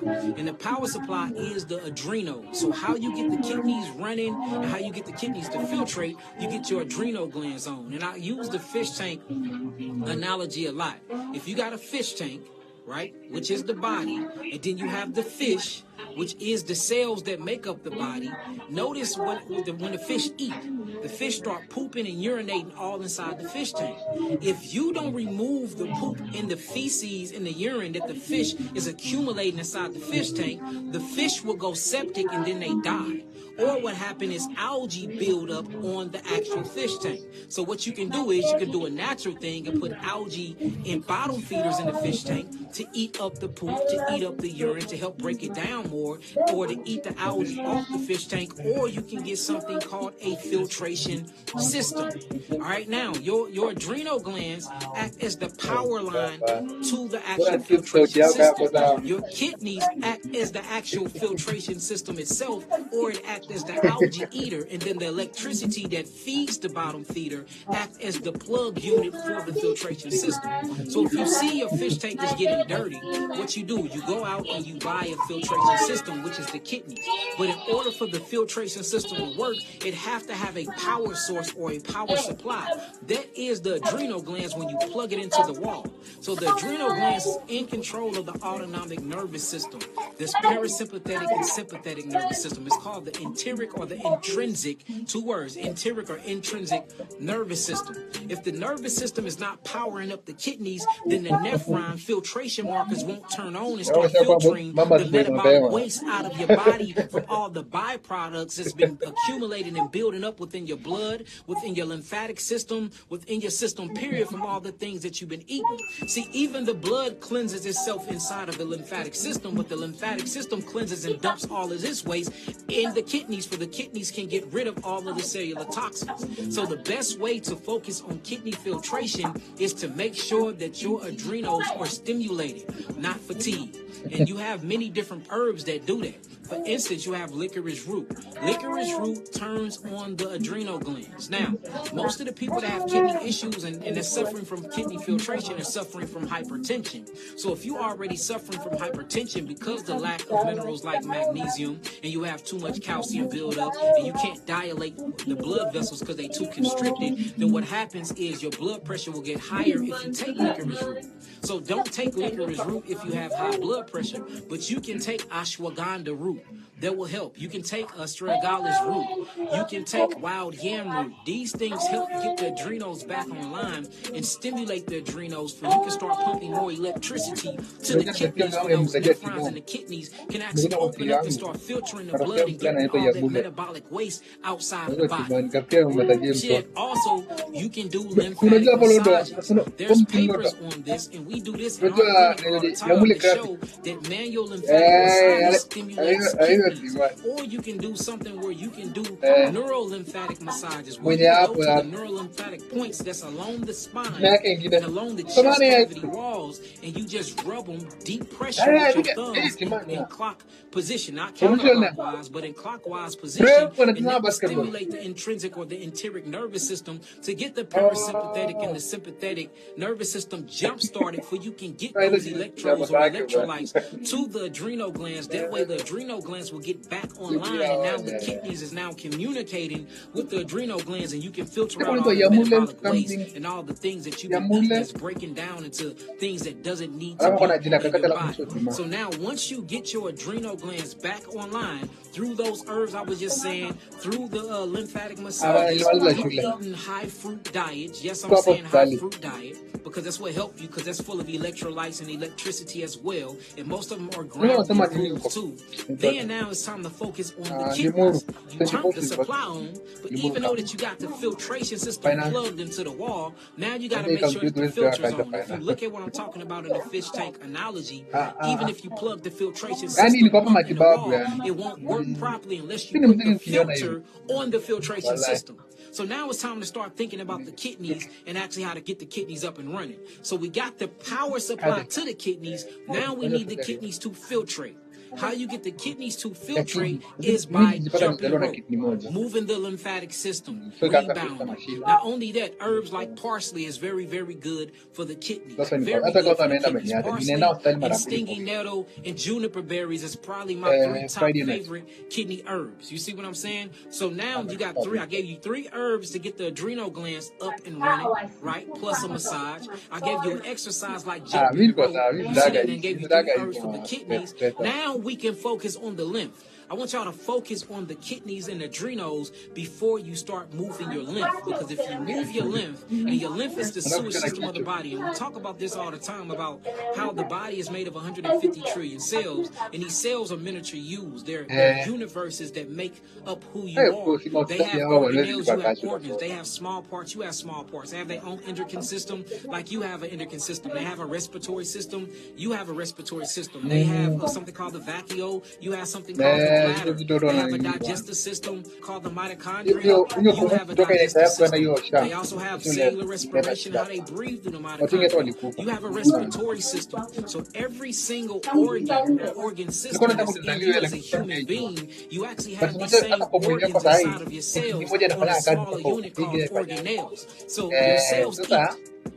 And the power supply is the adrenal. So how you get the kidneys running and how you get the kidneys to filtrate, you get your adrenal glands on. And I use the fish tank analogy a lot. If you got a fish tank, right, which is the body, and then you have the fish, which is the cells that make up the body. Notice when the fish eat, the fish start pooping and urinating all inside the fish tank. If you don't remove the poop and the feces and the urine that the fish is accumulating inside the fish tank, the fish will go septic and then they die. Or what happened is algae build up on the actual fish tank. So what you can do is you can do a natural thing and put algae in bottom feeders in the fish tank to eat up the poop, to eat up the urine, to help break it down more, or to eat the algae off the fish tank. Or you can get something called a filtration system. All right, now your adrenal glands act as the power line to the actual filtration system. Your kidneys act as the actual filtration system itself, or it acts as the algae eater, and then the electricity that feeds the bottom feeder act as the plug unit for the filtration system. So if you see your fish tank is getting dirty, what you do, you go out and you buy a filtration system, which is the kidneys. But in order for the filtration system to work, it has to have a power source or a power supply. That is the adrenal glands when you plug it into the wall. So the adrenal glands is in control of the autonomic nervous system. This parasympathetic and sympathetic nervous system is called the enteric or the intrinsic, two words, enteric or intrinsic nervous system. If the nervous system is not powering up the kidneys, then the nephron filtration markers won't turn on and start filtering the metabolic waste out of your body from all the byproducts that's been accumulating and building up within your blood, within your lymphatic system, within your system, period, from all the things that you've been eating. See, even the blood cleanses itself inside of the lymphatic system, but the lymphatic system cleanses and dumps all of this waste in the kidneys, for the kidneys can get rid of all of the cellular toxins. So the best way to focus on kidney filtration is to make sure that your adrenals are stimulated, not fatigued. And you have many different herbs that do that. For instance, you have licorice root. Licorice root turns on the adrenal glands. Now, most of the people that have kidney issues and they're suffering from kidney filtration are suffering from hypertension. So if you're already suffering from hypertension because the lack of minerals like magnesium, and you have too much calcium buildup, and you can't dilate the blood vessels because they're too constricted, then what happens is your blood pressure will get higher if you take licorice root. So don't take licorice root if you have high blood pressure, but you can take ashwagandha root. That will help. You can take astragalus root. You can take wild yam root. These things help get the adrenals back online and stimulate the adrenals, so you can start pumping more electricity to the kidneys, where those nephrons in the kidneys can actually open up and start filtering the blood and getting all that metabolic waste outside of the body. Shit, also, you can do lymphatic massages. There's papers on this, and we do this in our clinic all the time to show that manual lymphatic massage stimulates kidneys. Or you can do something where you can do neurolymphatic massages, where you go to the neurolymphatic points that's along the spine and along the chest cavity walls, and you just rub them deep pressure with your thumbs in clock position, not counterclockwise, but in clockwise position, and that will stimulate the intrinsic or the enteric nervous system to get the parasympathetic and the sympathetic nervous system jump started, for you can get those electrodes or electrolytes to the adrenal glands. That way the adrenal glands will get back online, and now the kidneys is now communicating with the adrenal glands, and you can filter out all the metabolic waste and all the things that you've been eating that's breaking down into things that doesn't need to be in your body. So now once you get your adrenal glands back online through those herbs I was just saying, through the lymphatic massages, through eating high fruit diets. Yes, I'm saying high fruit diet because that's what helps you, because that's full of electrolytes and electricity as well, and most of them are ground foods too. Then now it's time to focus on the kidneys. You turn the supply on, but even though that you got the filtration system plugged into the wall, now you got to make sure that the filter's on. If you look at what I'm talking about in the fish tank analogy, even if you plug the filtration system in the wall, it won't work properly unless you put the filter on the filtration system. So now it's time to start thinking about the kidneys and actually how to get the kidneys up and running. So we got the power supply to the kidneys. Now we need the kidneys to filtrate. How you get the kidneys to filtrate is by jumping rope, moving the lymphatic system, rebounding. Not only that, herbs like parsley is very, very good for the kidneys. Very good for the kidneys. Parsley and stinging nettle and juniper berries is probably my 3 top favorite kidney herbs. You see what I'm saying? So now you got 3. I gave you 3 herbs to get the adrenal glands up and running, right? Plus a massage. I gave you an exercise like jumping rope. You see that? And gave you 3 herbs for the kidneys. Now we can focus on the lymph. I want y'all to focus on the kidneys and adrenals before you start moving your lymph. Because if you move your lymph, and your lymph is the sewage system of the body, and we talk about this all the time about how the body is made of 150 trillion cells, and these cells are miniature yous. They're universes that make up who you are. They have organelles, you have organs. They have small parts, you have small parts. They have their own endocrine system, like you have an endocrine system. They have a respiratory system, you have a respiratory system. They have something called the vacuole, you have something called the bladder. They have a digestive system called the mitochondria. You have a digestive system. They also have cellular respiration, how they breathe through the mitochondria. You have a respiratory system. So every single organ or organ system that's in you as a human being, you actually have these same organs inside of your cells on a smaller unit called organelles. So your cells eat.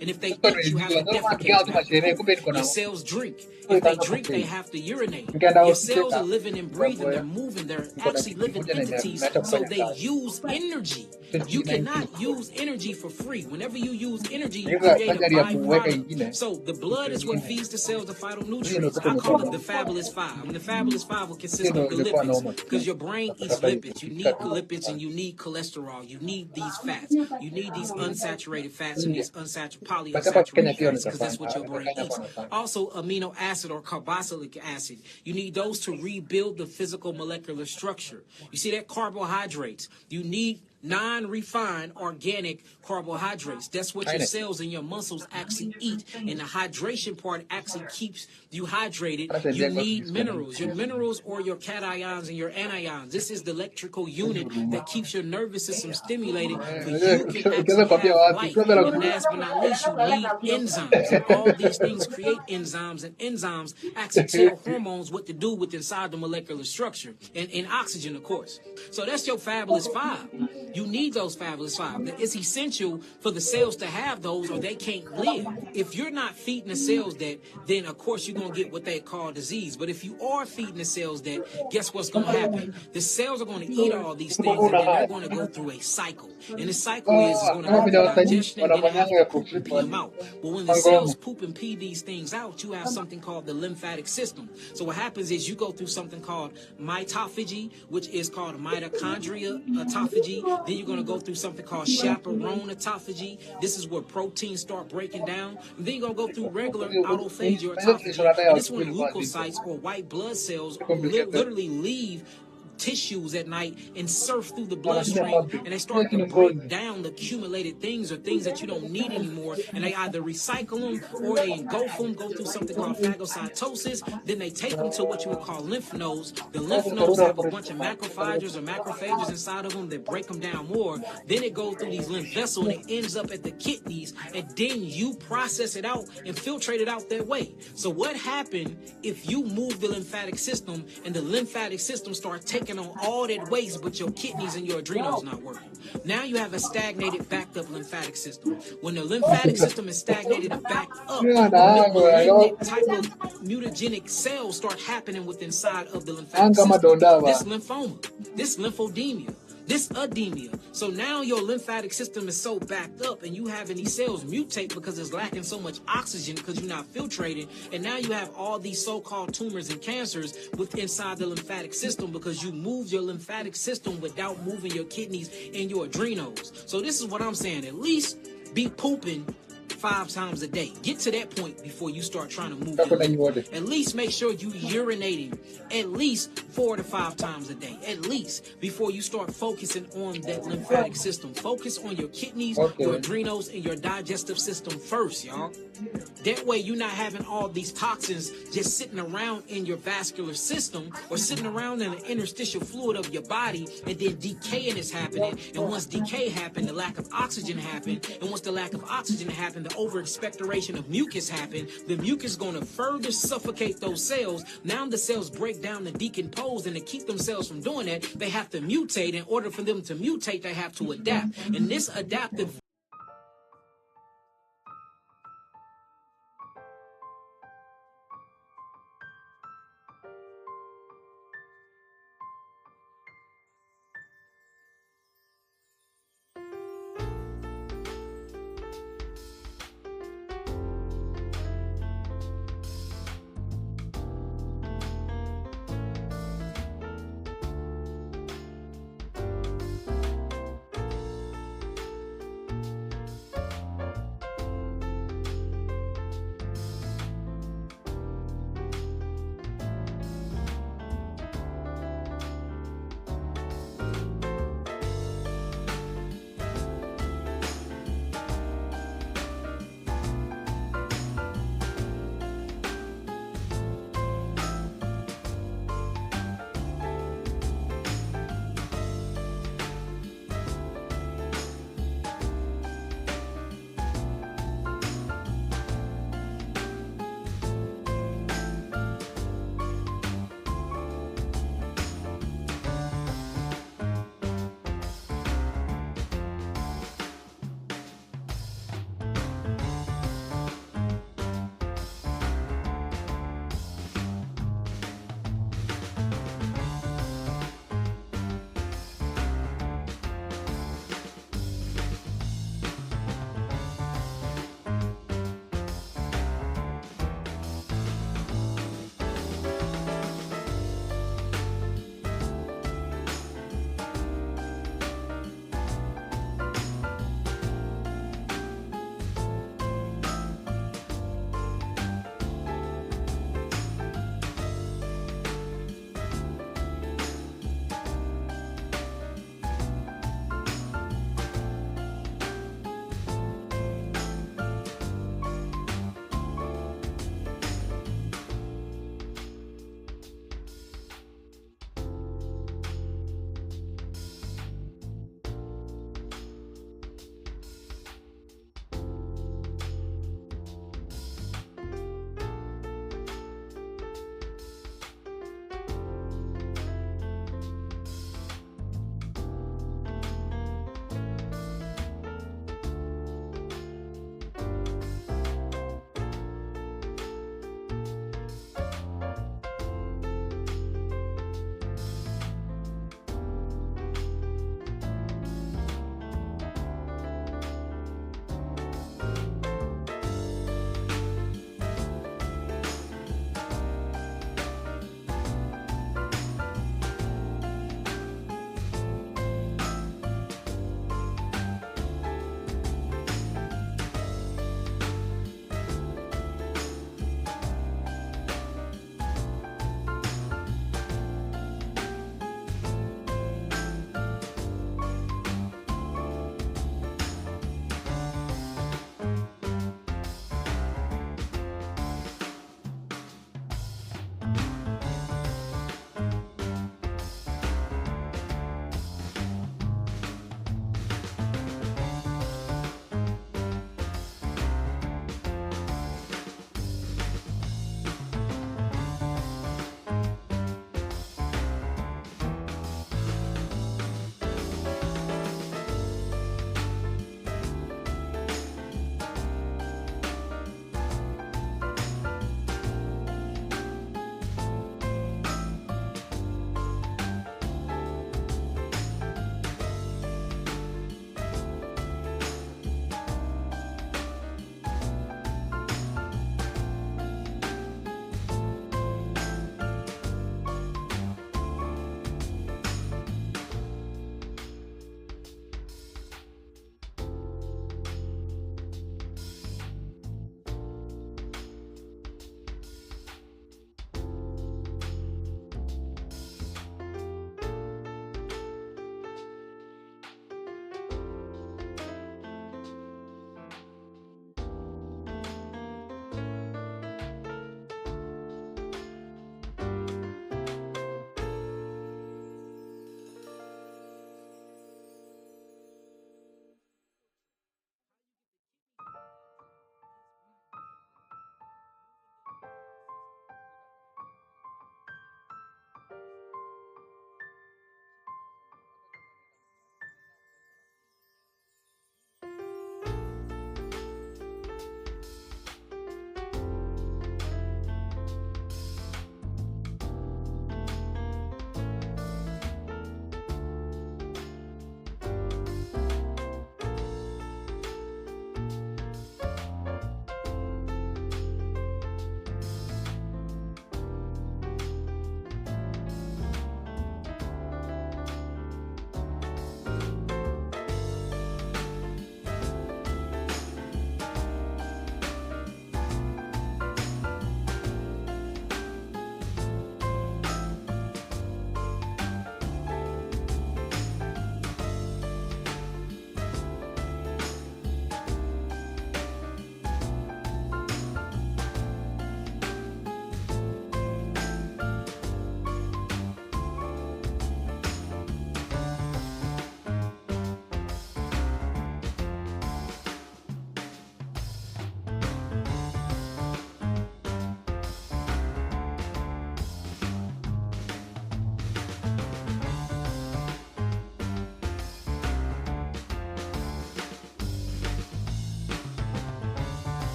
And if they eat, you have to defecate. Your cells drink. If they drink, they have to urinate. Your cells are living and breathing. They're moving. They're actually living entities. So they use energy. You cannot use energy for free. Whenever you use energy, you create a byproduct. So the blood is what feeds the cells the phytonutrients. I call it the fabulous 5. And the fabulous 5 will consist of the lipids. Because your brain eats lipids. You need lipids and you need cholesterol. You need these fats. You need these unsaturated fats and these polyunsaturated fats because that's what your brain eats. Also, amino acid or carboxylic acid. You need those to rebuild the physical molecular structure. You see that? Carbohydrates. You need non-refined organic carbohydrates. That's what your cells and your muscles actually eat. And the hydration part actually keeps you hydrated. You need minerals. Your minerals or your cations and your anions. This is the electrical unit that keeps your nervous system stimulated. But you can actually have life. And last but not least, you need enzymes. And all these things create enzymes. And enzymes actually tell hormones what to do with inside the molecular structure. And oxygen, of course. So that's your fabulous 5. You need those fabulous 5. It's essential for the cells to have those or they can't live. If you're not feeding the cells that, then of course you're going to get what they call disease. But if you are feeding the cells that, guess what's going to happen? The cells are going to eat all these things and then they're going to go through a cycle. And the cycle is going to go through digestion and then they have to poop and pee them out. But when the cells poop and pee these things out, you have something called the lymphatic system. So what happens is you go through something called mitophagy, which is called mitochondria autophagy. Then you're going to go through something called chaperone autophagy. This is where proteins start breaking down. And then you're going to go through regular autophagy or autophagy. And this is when leukocytes or white blood cells literally leave tissues at night and surf through the bloodstream and they start to break down the accumulated things or things that you don't need anymore, and they either recycle them or they engulf them, go through something called phagocytosis. Then they take them to what you would call lymph nodes. The lymph nodes have a bunch of macrophages or macrophages inside of them that break them down more. Then it goes through these lymph vessels and it ends up at the kidneys, and then you process it out and filtrate it out that way. So what happened if you move the lymphatic system and the lymphatic system starts taking on all that waste, but your kidneys and your adrenals not working? Now you have a stagnated, backed up lymphatic system. When the lymphatic system is stagnated and backed up, malignant type of mutagenic cells start happening within inside of the lymphatic system. This lymphoma, this lymphedema, this edema. So now your lymphatic system is so backed up and you having these cells mutate because it's lacking so much oxygen because you're not filtrating. And now you have all these so-called tumors and cancers within inside the lymphatic system because you moved your lymphatic system without moving your kidneys and your adrenals. So this is what I'm saying. At least be pooping 5 times a day. Get to that point before you start trying to move your lymph. At least make sure you urinating at least 4 to 5 times a day. At least before you start focusing on that lymphatic system. Focus on your kidneys, your adrenals, and your digestive system first, y'all. That way you're not having all these toxins just sitting around in your vascular system or sitting around in the interstitial fluid of your body, and then decaying is happening. And once decay happens, the lack of oxygen happens. And once the lack of oxygen happens, happen, the over expectoration of mucus happen, the mucus is going to further suffocate those cells. Now the cells break down and decompose, and to keep themselves from doing that, they have to mutate. In order for them to mutate, they have to adapt. And this adaptive